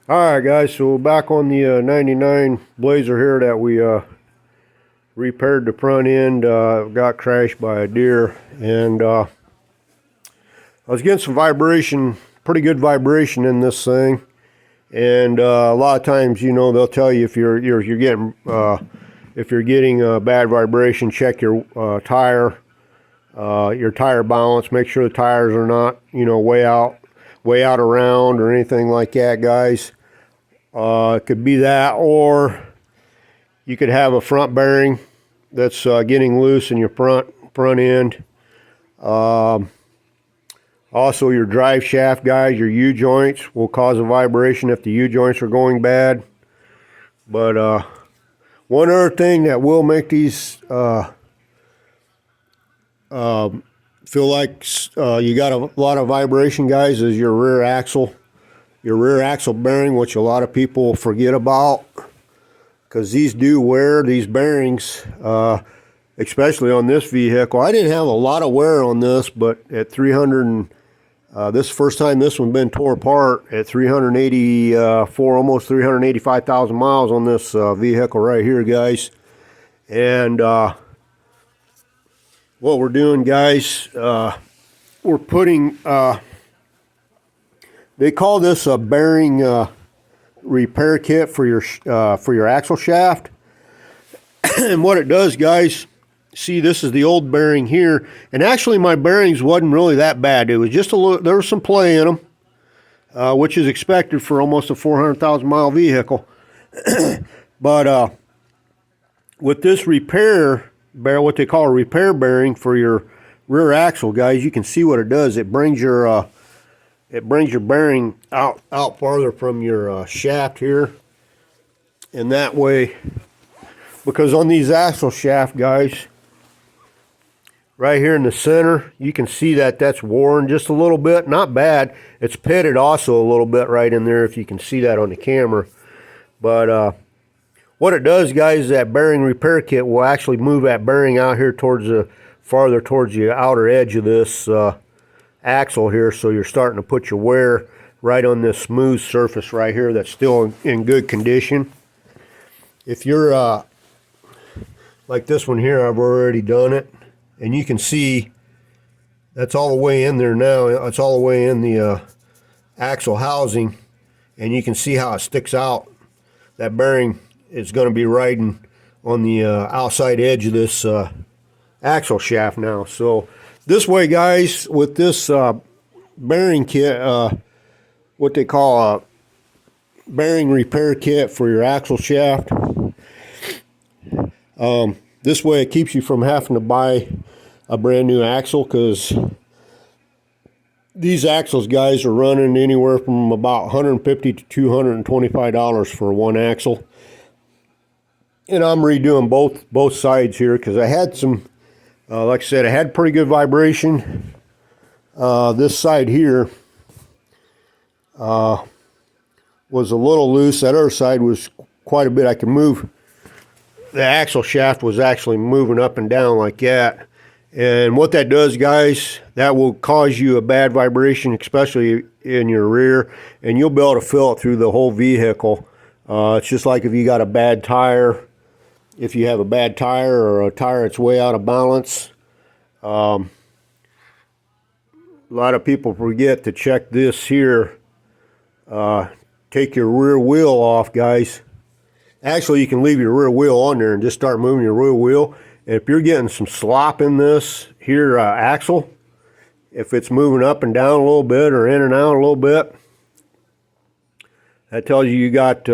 Alright guys, so back on the 99 Blazer here that we repaired the front end, got crashed by a deer, and I was getting some vibration, pretty good vibration in this thing, and a lot of times, you know, they'll tell you if you're getting bad vibration, check your tire balance, make sure the tires are not, you know, way out around or anything like that, guys. It could be that, or you could have a front bearing that's getting loose in your front end. Also, your drive shaft, guys, your U-joints will cause a vibration if the U-joints are going bad. But one other thing that will make these feel like you got a lot of vibration, guys, is your rear axle. Your rear axle bearing, which a lot of people forget about, because these do wear, these bearings, especially on this vehicle. I didn't have a lot of wear on this, but at 300, this first time this one been tore apart at 384, almost 385,000 miles on this vehicle right here, guys. And what we're doing, guys, we're putting, they call this a bearing repair kit for your axle shaft. And what it does, guys, see, this is the old bearing here, and actually my bearings wasn't really that bad. It was just a little, there was some play in them, which is expected for almost a 400,000 mile vehicle. But with this repair bearing, what they call a repair bearing for your rear axle, guys, you can see what it does. It brings your bearing out farther from your shaft here, and that way, because on these axle shaft, guys, right here in the center, you can see that that's worn just a little bit. Not bad. It's pitted also a little bit right in there, if you can see that on the camera. But what it does, guys, that bearing repair kit will actually move that bearing out here towards the farther towards the outer edge of this axle here, so you're starting to put your wear right on this smooth surface right here that's still in good condition. If you're like this one here, I've already done it, and you can see that's all the way in there now. It's all the way in the axle housing, and you can see how it sticks out. That bearing is going to be riding on the outside edge of this axle shaft now. So this way, guys, with this bearing kit, what they call a bearing repair kit for your axle shaft, this way it keeps you from having to buy a brand new axle, because these axles, guys, are running anywhere from about $150 to $225 for one axle. And I'm redoing both sides here, because I had some, like I said, I had pretty good vibration. This side here was a little loose. That other side was quite a bit. I could move. The axle shaft was actually moving up and down like that. And what that does, guys, that will cause you a bad vibration, especially in your rear, and you'll be able to feel it through the whole vehicle. It's just like if you got a bad tire. If you have a bad tire, or a tire that's way out of balance, a lot of people forget to check this here. Take your rear wheel off, guys. Actually, you can leave your rear wheel on there and just start moving your rear wheel. And if you're getting some slop in this here axle, if it's moving up and down a little bit or in and out a little bit, that tells you got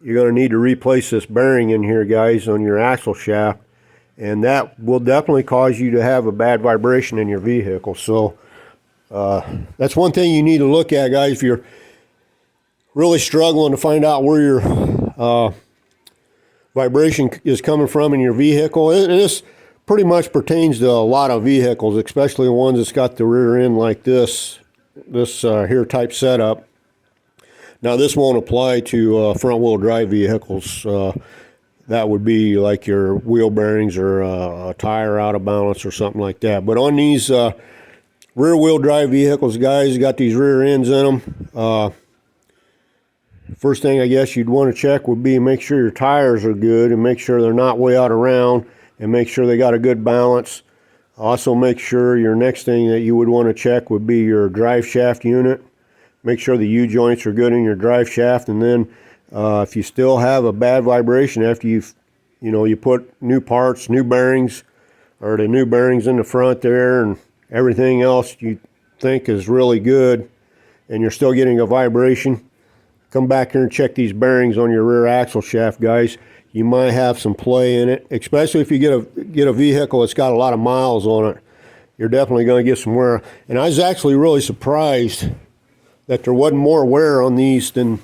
you're going to need to replace this bearing in here, guys, on your axle shaft, and that will definitely cause you to have a bad vibration in your vehicle. So that's one thing you need to look at, guys, if you're really struggling to find out where your vibration is coming from in your vehicle. And this pretty much pertains to a lot of vehicles, especially the ones that's got the rear end like this here type setup. Now, this won't apply to front-wheel drive vehicles. That would be like your wheel bearings or a tire out of balance or something like that. But on these rear-wheel drive vehicles, guys, got these rear ends in them. first thing I guess you'd want to check would be make sure your tires are good and make sure they're not way out of round and make sure they got a good balance. Also make sure your next thing that you would want to check would be your drive shaft unit. Make sure the U-joints are good in your drive shaft, and then if you still have a bad vibration after you put new parts, new bearings, or the new bearings in the front there and everything else you think is really good and you're still getting a vibration, come back here and check these bearings on your rear axle shaft, guys. You might have some play in it, especially if you get a vehicle that's got a lot of miles on it. You're definitely going to get some wear. And I was actually really surprised that there wasn't more wear on these than,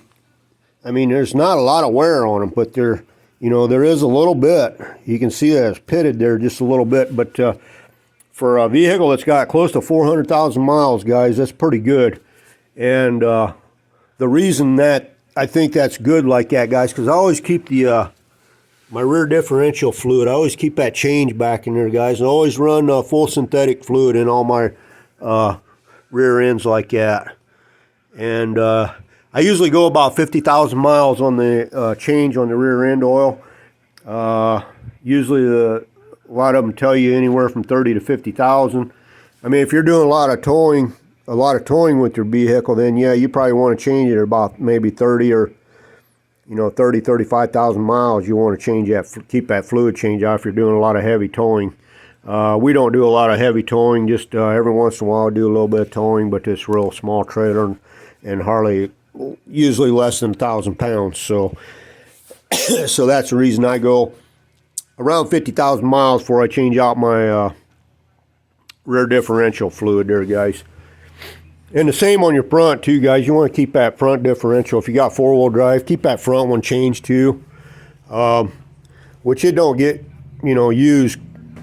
I mean, there's not a lot of wear on them, but there is a little bit. You can see that it's pitted there just a little bit, but for a vehicle that's got close to 400,000 miles, guys, that's pretty good. And the reason that I think that's good like that, guys, because I always keep my rear differential fluid, I always keep that change back in there, guys, and I always run full synthetic fluid in all my rear ends like that. And I usually go about 50,000 miles on the change on the rear end oil. Usually a lot of them tell you anywhere from 30 to 50,000. I mean, if you're doing a lot of towing with your vehicle, then yeah, you probably want to change it at about maybe 30 or 35,000 miles. You want to change that, keep that fluid change out if you're doing a lot of heavy towing. We don't do a lot of heavy towing, just every once in a while do a little bit of towing, but it's real small trailer and hardly, usually less than 1,000 pounds. So that's the reason I go around 50,000 miles before I change out my rear differential fluid there, guys. And the same on your front too, guys. You want to keep that front differential. If you got four-wheel drive, keep that front one changed too. Which it don't get, used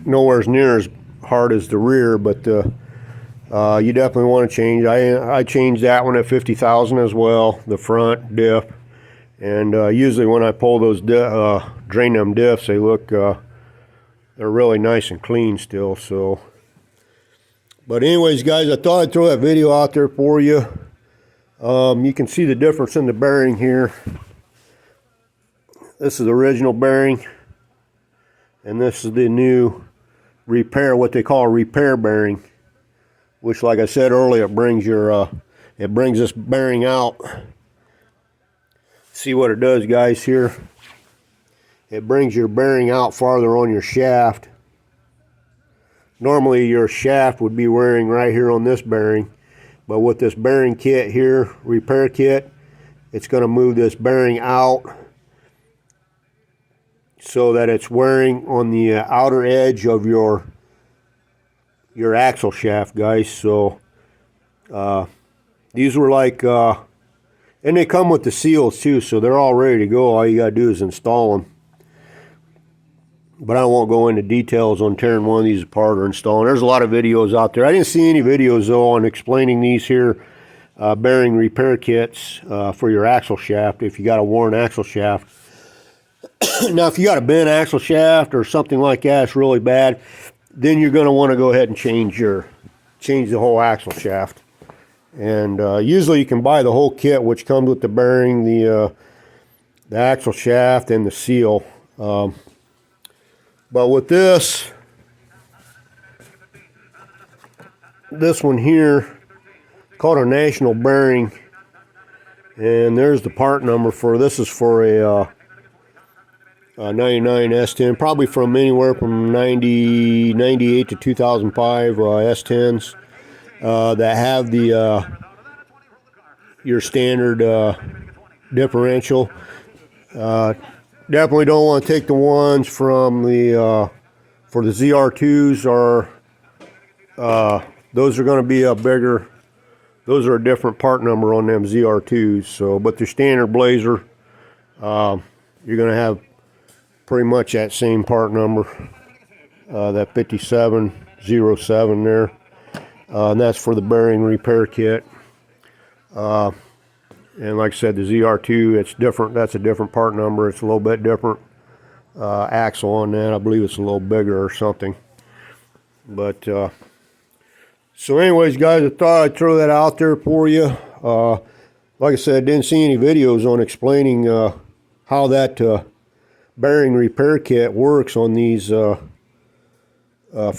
nowhere near as hard as the rear, but you definitely want to change. I changed that one at 50,000 as well, the front diff. And usually when I pull those, drain them diffs, they look, they're really nice and clean still. So, but anyways, guys, I thought I'd throw that video out there for you. You can see the difference in the bearing here. This is the original bearing, and this is the new repair, what they call a repair bearing, which, like I said earlier, it brings this bearing out. See what it does, guys, here. It brings your bearing out farther on your shaft. Normally your shaft would be wearing right here on this bearing, but with this bearing kit here, repair kit, it's going to move this bearing out so that it's wearing on the outer edge of your axle shaft, guys. So these were like, and they come with the seals too, so they're all ready to go. All you got to do is install them. But I won't go into details on tearing one of these apart or installing. There's a lot of videos out there. I didn't see any videos, though, on explaining these here bearing repair kits for your axle shaft if you got a worn axle shaft. Now, if you got a bent axle shaft or something like that, it's really bad, then you're going to want to go ahead and change the whole axle shaft. And usually you can buy the whole kit, which comes with the bearing, the axle shaft, and the seal. But with this one here, called a national bearing, and there's the part number for this. Is for a 99 S10, probably from anywhere from 98 to 2005 S10s that have the your standard differential. Definitely don't want to take the ones from the for the ZR2s, or those are going to be a bigger. Those are a different part number on them ZR2s. So, but the standard Blazer, you're going to have pretty much that same part number, that 5707 there, and that's for the bearing repair kit. And like I said, the ZR2, it's different. That's a different part number. It's a little bit different axle on that. I believe it's a little bigger or something. But so anyways, guys, I thought I'd throw that out there for you. like I said, didn't see any videos on explaining how that bearing repair kit works on these for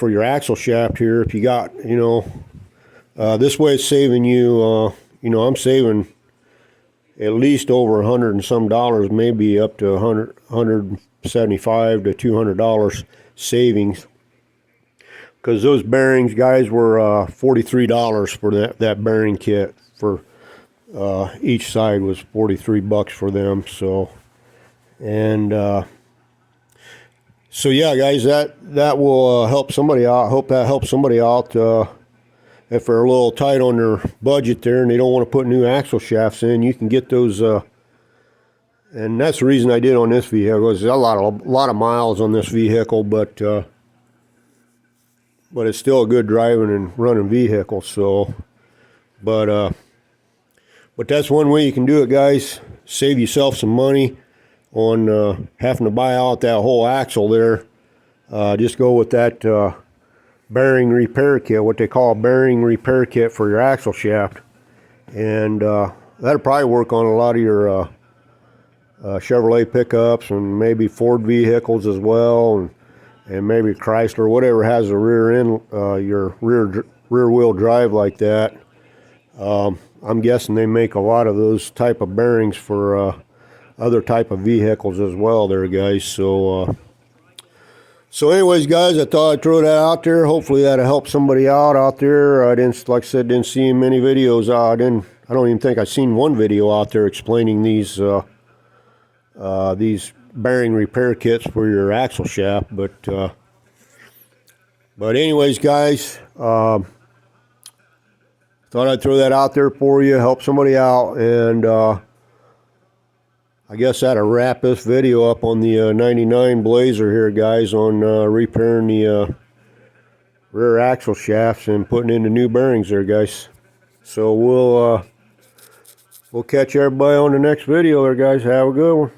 your axle shaft here. If you got, this way it's saving you, I'm saving at least over $100 and some, maybe up to $175 to $200 savings. Because those bearings, guys, were $43 for that bearing kit. For each side was $43 for them. So, and so yeah, guys, that will help somebody out. I hope that helps somebody out. If they're a little tight on their budget there and they don't want to put new axle shafts in, you can get those. And that's the reason I did on this vehicle. There's a lot of miles on this vehicle, but it's still a good driving and running vehicle. So, but that's one way you can do it, guys. Save yourself some money on having to buy out that whole axle there. Just go with that bearing repair kit, what they call a bearing repair kit for your axle shaft. And that'll probably work on a lot of your Chevrolet pickups and maybe Ford vehicles as well, and maybe Chrysler, whatever has a rear end, your rear wheel drive like that. I'm guessing they make a lot of those type of bearings for other type of vehicles as well there, guys. So anyways, guys, I thought I'd throw that out there. Hopefully that'll help somebody out there. I didn't, like I said, didn't see many videos. I don't even think I've seen one video out there explaining these bearing repair kits for your axle shaft. But anyways, guys, thought I'd throw that out there for you, help somebody out, and I guess that'll wrap this video up on the 99 Blazer here, guys, on repairing the rear axle shafts and putting in the new bearings there, guys. So we'll catch everybody on the next video there, guys. Have a good one.